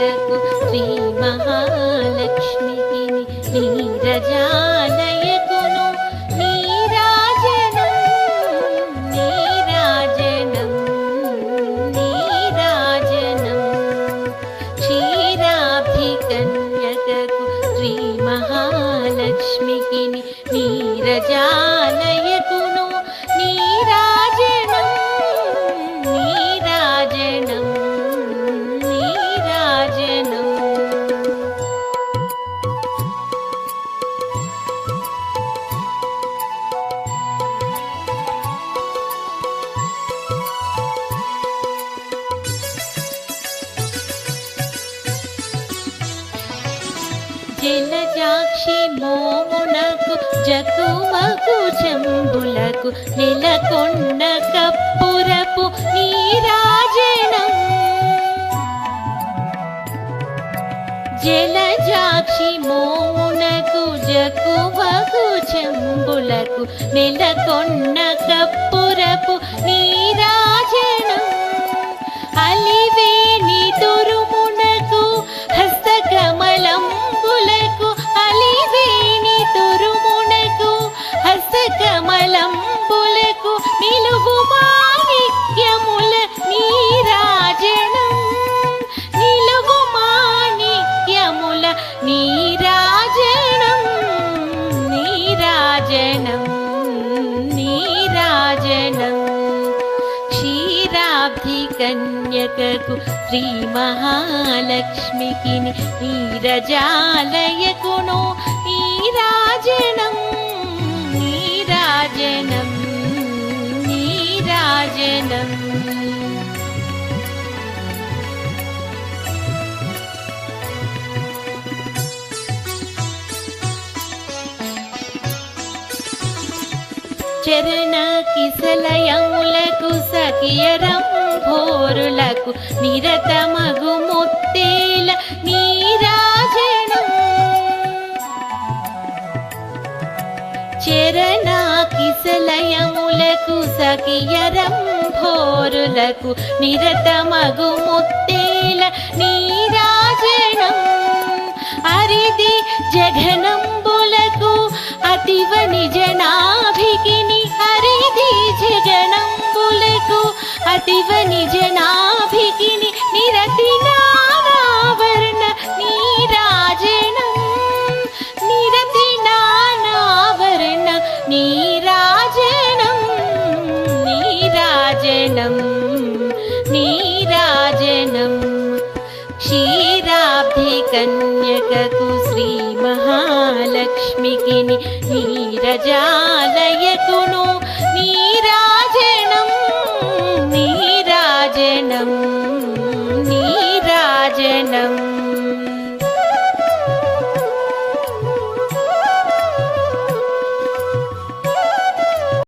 కన్యకకు శ్రీ మహాలక్ష్మికి నీరజాలయకును నీరాజనం నీరాజనం నీరాజనం క్షీరాబ్ధి కన్యకకు శ్రీ మహాలక్ష్మికి నీరజాలయకును నీరాజనం నీరాజనం నీరాజనం జలజాక్షి మోమునకు జకుమకు చెంబులకు నెలకొండ కప్పురపు నీరాజనం జలజాక్షి మోమునకు జకుమకు చెంబులకు నెలకొండ కప్పురపు నీరాజనం అలివేణి తురుమునకు హస్తకమలంబులకు అలివేణి తురుమునకు హస్తకమలంబులకు నిలువు మాణిక్యముల నీరాజనం నిలువు మాణిక్యముల నీరాజనం నీరాజనం నీరాజనం క్షీరాబ్ధి కన్యకకు శ్రీ మహాలక్ష్మికి నీరజాలయకును నీరాజనం నీరాజనం నీరాజనం చరణ కిసలయములకు సఖియరంభోరులకు నిరతమగు ముత్తేల నీరాజనం చరణ కిసలయములకు సఖియరంభోరులకు నిరతమగు ముత్తేల నీరాజనం అరిది జఘనంబులకు అతివ నిజనాభికిని హరిది జగనంబులకు అతివ నిజనాభికిని నిరతి నానావరణ నీరాజనం నిరతి నానావరణ నీరాజనం నీరాజనం నీరాజనం క్షీరాబ్ధి కన్యకకు శ్రీ మహాలక్ష్మికి నీరజాలయకును నీరాజనం నీరాజనం నీరాజనం